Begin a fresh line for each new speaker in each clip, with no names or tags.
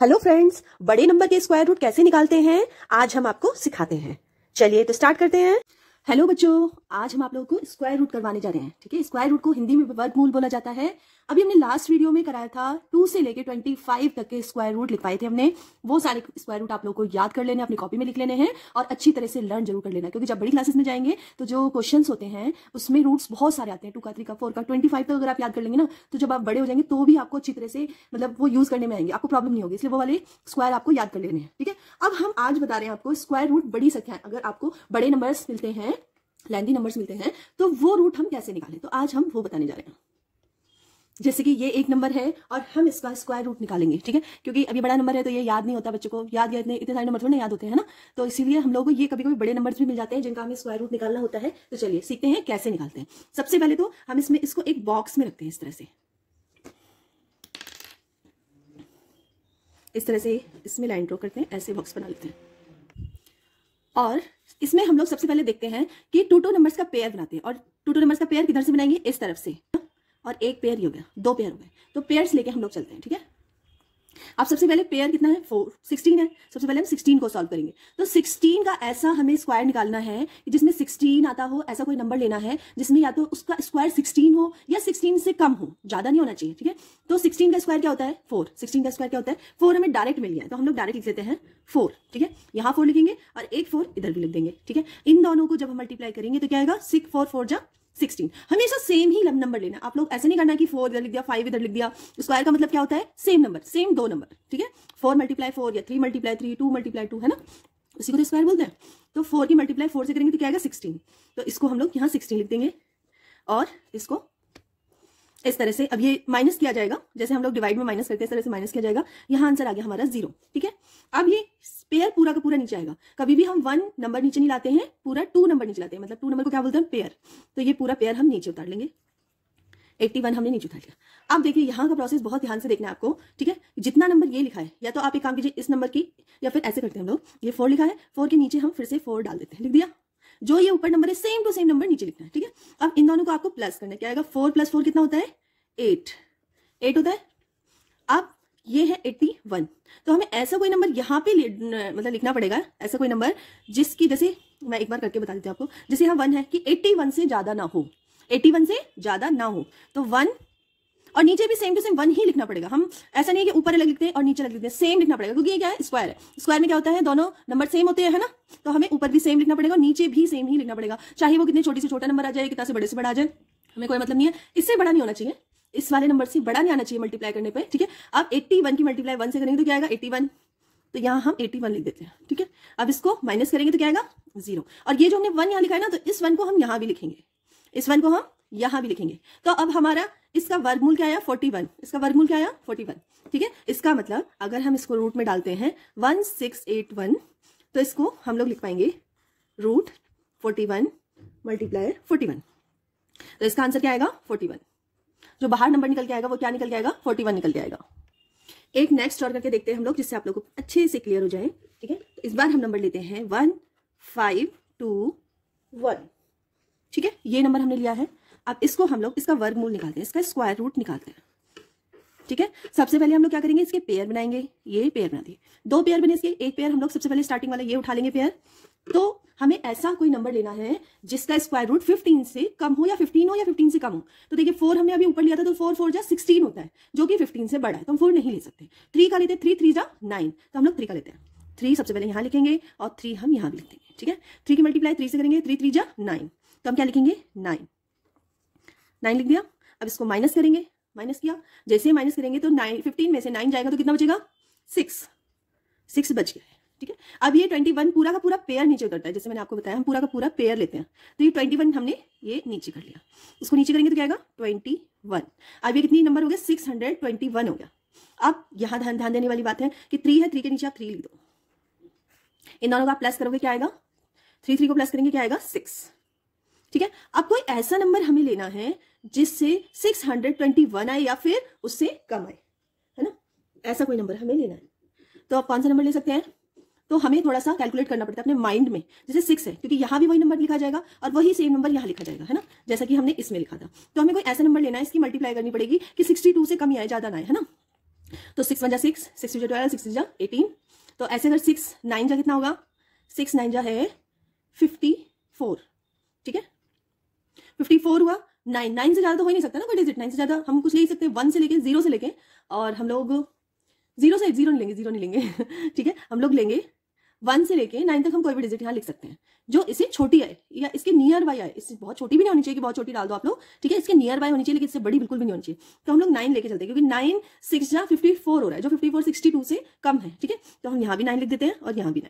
Hello friends, बड़े number के square root कैसे निकालते हैं आज हम आपको सिखाते हैं। चलिए तो स्टार्ट करते हैं। हेलो बच्चों, आज हम आप लोगों को स्क्वायर रूट करवाने जा रहे हैं। ठीक है, स्क्वायर रूट को हिंदी में वर्गमूल बोला जाता है। अभी हमने लास्ट वीडियो में कराया था 2 से लेके 25 तक के स्क्वायर रूट लिखवाए थे हमने। वो सारे स्क्वायर रूट आप लोगों को याद कर लेने, अपनी कॉपी में लिख लेने हैं और अच्छी तरह से लर्न जरूर कर लेना, क्योंकि जब बड़ी क्लासेस में जाएंगे तो जो क्वेश्चंस होते हैं उसमें रूट्स बहुत सारे आते हैं, 2 का 3 का 4 का 25 तक अगर आप याद कर लेंगे ना, तो जब आप बड़े हो जाएंगे तो भी आपको अच्छी तरह से मतलब वो यूज करने में आएंगे, आपको प्रॉब्लम नहीं होगी। इसलिए वो वाले स्क्वायर आपको याद कर लेने हैं। ठीक है, अब हम आज बता रहे हैं आपको स्क्वायर रूट बड़ी संख्या, अगर आपको बड़े नंबर्स मिलते हैं, लेंथी नंबर्स मिलते हैं, तो वो रूट हम कैसे निकालें। तो आज हम वो बताने जा रहे हैं। जैसे कि ये एक नंबर है और हम इसका स्क्वायर रूट निकालेंगे। ठीक है, क्योंकि अभी बड़ा नंबर है तो ये याद नहीं होता बच्चों को, याद इतने सारे नंबर थोड़े ना याद होते हैं ना, तो इसीलिए हम लोगों को ये कभी कभी बड़े नंबर्स भी मिल जाते हैं जिनका हमें स्क्वायर रूट निकालना होता है। तो चलिए सीखते हैं कैसे निकालते हैं। सबसे पहले तो हम इसको एक बॉक्स में रखते हैं। इस तरह से इसमें लाइन ड्रॉ करते हैं, ऐसे बॉक्स बना लेते हैं और इसमें हम लोग सबसे पहले देखते हैं कि 2 नंबर्स का पेयर बनाते हैं। और 2 नंबर्स का पेयर किधर से बनाएंगे, इस तरफ से, और एक पेयर ही हो गया, 2 पेयर हो गए, तो पेयर्स लेके हम लोग चलते हैं। ठीक है, अब सबसे पहले पेयर कितना है, 16 है। सबसे पहले हम 16 को सॉल्व करेंगे। तो 16 का ऐसा हमें स्क्वायर निकालना है कि जिसमें 16 आता हो, ऐसा कोई नंबर लेना है जिसमें या तो उसका स्क्वायर 16 हो या 16 से कम हो, ज्यादा नहीं होना चाहिए। ठीक है, तो 16 का स्क्वायर क्या होता है, 4। 16 का स्क्वायर क्या होता है, 4 हमें डायरेक्ट मिल गया है, तो हम लोग डायरेक्ट लिख लेते हैं 4। ठीक है, यहाँ 4 लिखेंगे और एक 4 इधर भी लिख देंगे। ठीक है, इन दोनों को जब हम मल्टीप्लाई करेंगे तो क्या आएगा, 6 4 4 जा 16। हमेशा सेम ही नंबर लेना। आप लोग ऐसे नहीं करना कि 4 इधर लिख दिया, 5 इधर लिख दिया। स्क्वायर का मतलब क्या होता है, सेम नंबर, सेम 2 नंबर। ठीक है, 4 × 4 या 3 × 3, 2 × 2 है ना, उसी को तो स्क्वायर बोलते हैं। तो 4 की मल्टीप्लाई 4 से करेंगे तो क्या आएगा, 16। तो इसको हम लोग यहाँ 16 लिख देंगे और इसको इस तरह से, अब ये माइनस किया जाएगा, जैसे हम लोग डिवाइड में माइनस करते हैं इस तरह से माइनस किया जाएगा। यहाँ आंसर आ गया हमारा 0। ठीक है, अब ये पेयर पूरा का पूरा नीचे आएगा। कभी भी हम 1 नंबर नीचे नहीं लाते हैं, पूरा 2 नंबर नीचे लाते हैं। मतलब 2 नंबर को क्या बोलते हैं, पेयर। तो ये पूरा पेयर हम नीचे उतार लेंगे। 81 हमने नीचे उतार लिया। अब देखिए यहाँ का प्रोसेस बहुत ध्यान से देखना है आपको। ठीक है, जितना नंबर ये लिखा है, या तो आप एक काम कीजिए इस नंबर की, या फिर ऐसे करते हैं हम लोग, ये 4 लिखा है, 4 के नीचे हम फिर से 4 डाल देते हैं, लिख दिया। जो ये ऊपर नंबर है सेम टू सेम नंबर नीचे लिखना है। ठीक है, अब इन दोनों को आपको प्लस करना है। क्या आएगा, 4 + 4 कितना होता है, 8 होता है। अब ये है 81, तो हमें ऐसा कोई नंबर यहाँ पे मतलब लिखना पड़ेगा, ऐसा कोई नंबर जिसकी, जैसे मैं एक बार करके बता देती हूँ आपको। जैसे यहाँ 1 है कि 81 से ज्यादा ना हो, 81 से ज्यादा ना हो, तो 1 और नीचे भी सेम टू सेम 1 ही लिखना पड़ेगा। हम ऐसा नहीं है कि ऊपर अलग लिखते हैं और नीचे अलग लिखते हैं, सेम लिखना पड़ेगा, क्योंकि ये क्या है, स्क्वायर है। स्क्वायर में क्या होता है, दोनों नंबर सेम होते हैं, है ना, तो हमें ऊपर भी सेम लिखना पड़ेगा और नीचे भी सेम ही लिखना पड़ेगा। चाहे वो कितने छोटी से छोटा नंबर आ जाए, कितना से बड़े से बड़ा आ जाए, हमें कोई मतलब नहीं है। इससे बड़ा नहीं होना चाहिए, इस वाले नंबर से बड़ा नहीं आना चाहिए मल्टीप्लाई करने पे। ठीक है, अब 81 की मल्टीप्लाई 1 से करेंगे तो क्या आएगा, 81। तो यहाँ हम 81 लिख देते हैं। ठीक है, अब इसको माइनस करेंगे तो क्या आएगा, 0। और ये जो हमने 1 यहाँ लिखा है ना, तो इस 1 को हम यहाँ भी लिखेंगे, इस 1 को हम यहाँ भी लिखेंगे। तो अब हमारा इसका वर्गमूल क्या आया, 41। इसका वर्गमूल क्या आया, 41। ठीक है, इसका मतलब अगर हम इसको रूट में डालते हैं 1681, तो इसको हम लोग लिख पाएंगे रूट 41 × 41। तो इसका आंसर क्या आएगा, 41। जो बाहर नंबर निकल के आएगा वो क्या निकल के आएगा, 41 निकल के आएगा। एक नेक्स्ट और करके देखते हैं हम लोग, जिससे आप लोग को अच्छे से क्लियर हो जाए। ठीक है, तो इस बार हम नंबर लेते हैं 1 5 2 1। ठीक है, ये नंबर हमने लिया है। अब इसको हम लोग इसका वर्गमूल निकालते हैं, इसका स्क्वायर रूट निकालते हैं। ठीक है, सबसे पहले हम लोग क्या करेंगे, इसके पेयर बनाएंगे। ये पेयर बना दिए, 2 पेयर बने इसके, एक पेयर हम लोग सबसे पहले स्टार्टिंग वाला ये उठा लेंगे पेयर। तो हमें ऐसा कोई नंबर लेना है जिसका स्क्वायर रूट 15 से कम हो, या 15 हो या 15 से कम हो। तो देखिए 4 हमने अभी ऊपर लिया था, तो 4 4 जा 16 होता है, जो कि 15 से बड़ा है, तो हम 4 नहीं ले सकते। 3 का लेते हैं, 3 3 जा 9, तो हम लोग 3 का लेते हैं। 3 सबसे पहले यहाँ लिखेंगे और 3 हम यहाँ भी लिख देंगे। ठीक है, 3 की मल्टीप्लाई 3 से करेंगे, 3 3 जा 9, तो हम क्या लिखेंगे, 9 लिख दिया। अब इसको माइनस करेंगे, माइनस किया, जैसे माइनस करेंगे तो 15 में से 9 जाएगा तो कितना बचेगा, 6 बच गया है। ठीक है, अब ये 21 पूरा का पूरा पेयर नीचे उतरता है, जैसे मैंने आपको बताया हम पूरा का पूरा पेयर लेते हैं। तो ये 21 हमने ये नीचे कर लिया, इसको नीचे करेंगे तो क्या आएगा, 21। अब ये कितनी नंबर हो गया, 621 हो गया। अब यहाँ ध्यान देने वाली बात है कि 3 है, 3 के नीचे आप 3 लिख दो। इन दोनों का प्लस करोगे क्या आएगा, 3 को प्लस करेंगे क्या आएगा, 6। ठीक है, अब कोई ऐसा नंबर हमें लेना है जिससे 621 आए या फिर उससे कम आए, है ना, ऐसा कोई नंबर हमें लेना है। तो आप कौन सा नंबर ले सकते हैं, तो हमें थोड़ा सा कैलकुलेट करना पड़ता है अपने माइंड में। जैसे 6 है, क्योंकि यहाँ भी वही नंबर लिखा जाएगा और वही सेम नंबर यहाँ लिखा जाएगा, है ना, जैसा कि हमने इसमें लिखा था। तो हमें कोई ऐसा नंबर लेना है, इसकी मल्टीप्लाई करनी पड़ेगी कि 62 से कम ही आए, ज्यादा ना आए, है ना। तो 6 1 जा 6, 6 2 जा 12, 6 जा 18। तो ऐसे अगर 6 9 जा कितना होगा, 6 9 जा है 54। ठीक है, 54 हुआ। 9 से ज्यादा तो हो ही नहीं सकता ना कोई डिजिट। 9 से ज्यादा हम कुछ ले ही सकते हैं, 1 से लेके 0 से लेके, और हम लोग 0 से 0 नहीं लेंगे, 0 नहीं लेंगे ठीक है, हम लोग लेंगे 1 से लेके 9 तक हम कोई भी डिजिट यहाँ लिख सकते हैं जो इससे छोटी है या इसके नियर बाय है। इससे बहुत छोटी भी नहीं होनी चाहिए कि बहुत छोटी डाल दो आप लोग, ठीक है, इसके नियर बाय होनी चाहिए, लेकिन इससे बड़ी बिल्कुल भी नहीं होनी चाहिए। तो हम लोग 9 लेके चलते हैं, क्योंकि 9 6 जा 54 हो रहा है, जो 54 62 से कम है। ठीक है, तो हम यहाँ भी 9 लिख देते हैं और यहाँ भी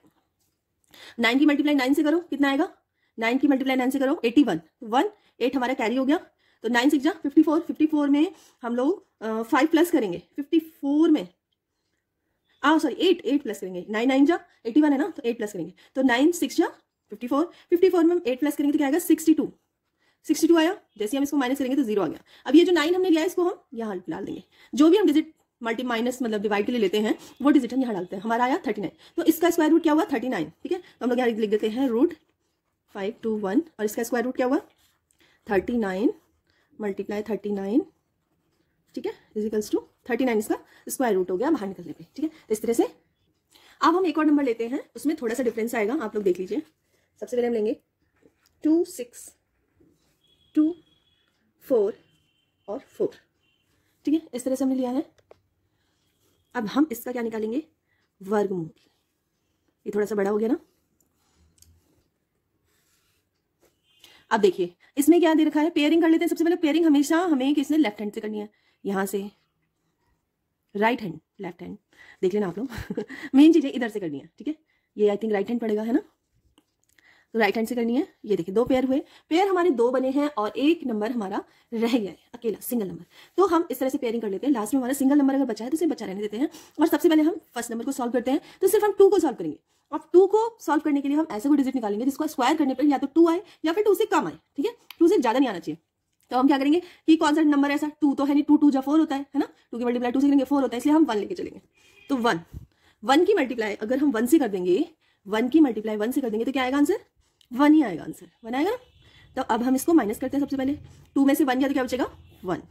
9 की मल्टीप्लाई 9 से करो, कितना आएगा, 9 की मल्टीप्लाई 9 से करो 81, 1 8 हमारा कैरी हो गया। तो 9 6 जा 54, 54 में हम लोग 5 प्लस करेंगे, 54 में सॉरी 8 प्लस करेंगे, 9 9 जा 81 है ना, तो 8 प्लस करेंगे। तो 9 6 जा 54, 54 में हम 8 प्लस करेंगे तो क्या आएगा 62, 62 आया। जैसे हम इसको माइनस करेंगे तो 0 आ गया। अब ये जो 9 हमने लिया है इसको हम यहाँ डाल देंगे। जो भी हम डिजिट मल्टी माइनस मतलब डिवाइड के लिए लेते हैं वो डिजिट हम यहाँ डालते हैं। हमारा आया 39, तो इसका स्क्वायर रूट क्या हुआ 39। ठीक है, तो हम लोग यहाँ लिख देते हैं रूट 521, और इसका स्क्वायर रूट क्या हुआ 39 मल्टीप्लाई 39, ठीक है, इजिकल्स टू 39, इसका स्क्वायर रूट हो गया बाहर निकलने पे। ठीक है, इस तरह से। अब हम एक और नंबर लेते हैं, उसमें थोड़ा सा डिफरेंस आएगा, आप लोग देख लीजिए। सबसे पहले हम लेंगे 2 6 2 4 और 4। ठीक है, इस तरह से हमने लिया है। अब हम इसका क्या निकालेंगे, वर्गमूल। ये थोड़ा सा बड़ा हो गया ना। अब देखिए इसमें क्या दे रखा है, पेयरिंग कर लेते हैं। सबसे पहले पेयरिंग हमेशा हमें किसने, लेफ्ट हैंड से करनी है, यहां से राइट हैंड, लेफ्ट हैंड देख लेना आप लोग मेन चीज है इधर से करनी है। ठीक है, ये आई थिंक राइट हैंड पड़ेगा, है ना, तो राइट हैंड से करनी है। ये देखिए 2 पेयर हुए, पेयर हमारे 2 बने हैं और एक नंबर हमारा रह गया है अकेला, सिंगल नंबर। तो हम इस तरह से पेयरिंग कर लेते हैं। लास्ट में हमारा सिंगल नंबर अगर बचा है तो उसे बचा रहने देते हैं, और सबसे पहले हम फर्स्ट नंबर को सॉल्व करते हैं। तो सिर्फ हम 2 को सॉल्व करेंगे। अब 2 को सॉल्व करने के लिए हम ऐसे कोई डिजिट निकालेंगे जिसको स्क्वायर करने पर या तो 2 आए या फिर 2 से कम आए। ठीक है, 2 से ज्यादा नहीं आना चाहिए। तो हम क्या करेंगे कि कौन सा नंबर ऐसा, 2 तो है नहीं, 2 2 जा 4 होता है ना, 2 की मल्टीप्लाई 2 से करेंगे 4 होता है, इसलिए हम 1 लेके चलेंगे। तो 1 की मल्टीप्लाई अगर हम 1 से कर देंगे, 1 की मल्टीप्लाई 1 से कर देंगे तो क्या आएगा आंसर, 1 ही आएगा आंसर, 1 आएगा ना। तो अब हम इसको माइनस करते हैं। सबसे पहले 2 में से 1 गया तो क्या बचेगा 1।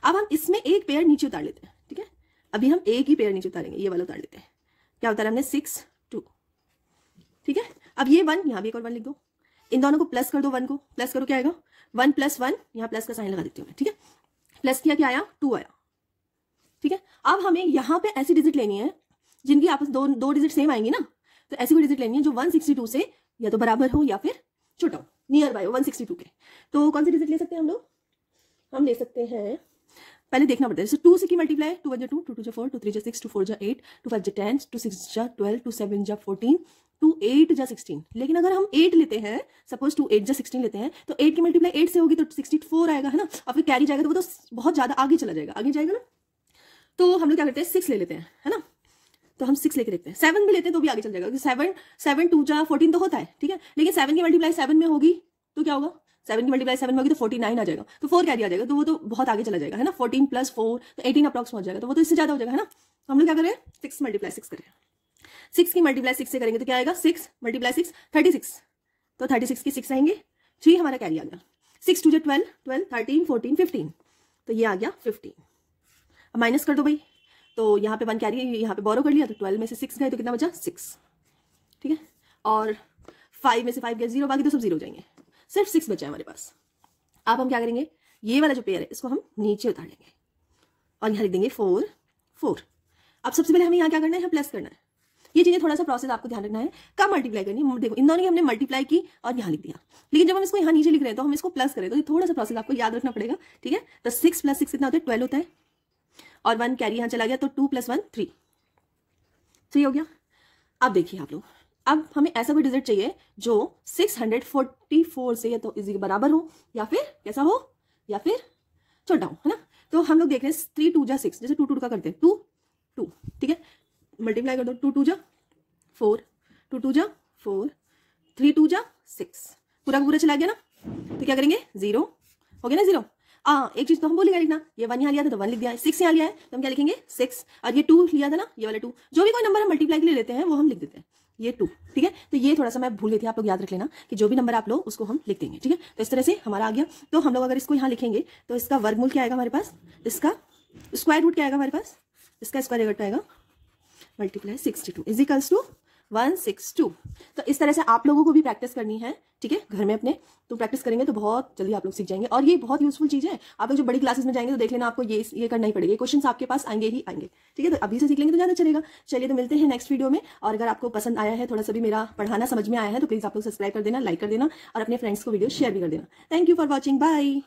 अब हम इसमें एक पेयर नीचे उतार लेते हैं। ठीक है, अभी हम एक ही पेयर नीचे उतारेंगे, ये वाला उतार लेते हैं। क्या उतारा हमने 6 2। ठीक है, अब ये 1 यहाँ भी एक और 1 लिख दो, इन दोनों को प्लस कर दो, 1 को प्लस करो, क्या आएगा 1 + 1, यहाँ प्लस का साइन लगा देती हूँ मैं। ठीक है, प्लस किया, क्या आया 2 आया। ठीक है, अब हमें यहाँ पे ऐसी डिजिट लेनी है जिनकी आपस दो डिजिट सेम आएंगी ना, तो ऐसी कोई डिजिट लेनी है जो 162 से या तो बराबर हो या फिर छोटा हो, नियर बाय हो 162 के। तो कौन सी डिजिट ले सकते हैं हम लोग, हम ले सकते हैं, पहले देखना पड़ता है। जैसे 2 से की मल्टीप्लाई 2 1 जा 2, 2 2 जा 4, 2 3 जा 6, 2 4 जा 8, 2 5 जा 10, 2 6 जा 12, 2 7 जा 14, 2 8 जा 16। लेकिन अगर हम 8 लेते हैं, सपोज 2 8 जा 16 लेते हैं, तो 8 की मल्टीप्लाई 8 से होगी तो 64 आएगा, है ना, और फिर कैरी जाएगा तो वो तो बहुत ज्यादा आगे चला जाएगा, आगे जाएगा ना। तो हम लोग क्या करते हैं 6 ले लेते हैं, है ना, तो हम 6 लेके देखते हैं। 7 भी लेते हैं तो भी आगे चल जाएगा, क्योंकि 7 2 जा 14 तो होता है। ठीक है, लेकिन 7 की मल्टीप्लाई 7 में होगी तो क्या होगा, 7 की मल्टीप्लाई 7 में होगी तो 49 आ जाएगा, तो 4 कैरी आ जाएगा, तो वो तो बहुत आगे चला जाएगा, है ना। 14 + 4 तो 18 अप्रॉक्स पहुंच जाएगा, तो वो तो इससे ज्यादा हो जाएगा, है ना। तो हम लोग क्या करें 6 × 6 करें। 6 की मल्टीप्लाई 6 से करेंगे तो क्या आएगा 6 × 6 36, तो 36 की 6 आएंगे, 3 हमारा कैरी आ गया। 6 2 जा 12, 12 13 14 15, तो ये आ गया 15। अब माइनस कर दो भाई, तो यहाँ पे 1 कैरी यहाँ पे बोरो कर लिया, तो 12 में से 6 गए तो कितना बचा 6। ठीक है, और 5 में से 5 गया 0, बाकी तो सब 0 हो जाएंगे, सिर्फ 6 बचा है हमारे पास। अब हम क्या करेंगे, ये वाला जो पेयर है इसको हम नीचे उतार लेंगे और यहाँ लिख देंगे 4 4। अब सबसे पहले हमें यहाँ क्या करना है, यहाँ प्लस करना है। ये चीजें थोड़ा सा प्रोसेस आपको ध्यान रखना है, कब मल्टीप्लाई करनी है। देखो इन दोनों की हमने मल्टीप्लाई की और यहाँ लिख दिया, लेकिन जब हम इसको यहाँ नीचे लिख रहे हैं तो हम इसको प्लस करें, तो ये थोड़ा सा प्रोसेस आपको याद रखना पड़ेगा। ठीक है, तो 6 + 6 कितना होता है 12 होता है, और 1 कैरी यहाँ चला गया, तो 2 + 1 3 हो गया। अब देखिए आप लोग, अब हमें ऐसा कोई डिजिट चाहिए जो 644 से या तो इसी बराबर हो या फिर कैसा हो या फिर छोटा हो, है ना। तो हम लोग देख रहे हैं 3 2 जा 6, जैसे 2 2 का करते हैं 2 2। ठीक है, मल्टीप्लाई कर दो, 2 2 जा 4, 2 2 जा 4, 3 2 जा 6, पूरा का पूरा चला गया ना। तो क्या करेंगे 0 हो गया ना 0। एक चीज तो हम भूल गए लिखना, ये 1 यहाँ लिया था तो 1 लिख दिया है, 6 यहाँ लिया है तो हम क्या लिखेंगे 6, और ये 2 लिया था ना, ये वाला 2, जो भी कोई नंबर हम मल्टीप्लाई के लिए लेते हैं वो हम लिख देते हैं, ये 2। ठीक है, तो ये थोड़ा सा मैं भूल गई थी, आप लोग याद रख लेना कि जो भी नंबर आप लो उसको हम लिख देंगे। ठीक है, तो इस तरह से हमारा आ गया। तो हम लोग अगर इसको यहाँ लिखेंगे तो इसका वर्गमूल क्या आएगा हमारे पास, इसका स्क्वायर रूट क्या आएगा हमारे पास इसका स्क्वायर रूट आएगा मल्टीप्लाई 62 इज इक्वल्स टू 162। तो इस तरह से आप लोगों को भी प्रैक्टिस करनी है, ठीक है, घर में अपने। तो प्रैक्टिस करेंगे तो बहुत जल्दी आप लोग सीख जाएंगे, और ये बहुत यूजफुल चीज है। आप लोग जो बड़ी क्लासेस में जाएंगे तो देख लेना, आपको ये करना ही पड़ेगा, ये क्वेश्चंस आपके पास आएंगे ही आएंगे, ठीक है। तो अभी से सीख लेंगे तो ज्यादा चलेगा। चलिए, तो मिलते हैं नेक्स्ट वीडियो में। और अगर आपको पसंद आया है, थोड़ा सा भी मेरा पढ़ाना समझ में आया है, तो प्लीज आप लोग सब्सक्राइब कर देना, लाइक कर देना, और अपने फ्रेंड्स को वीडियो शेयर भी कर देना। Thank you for watching, bye.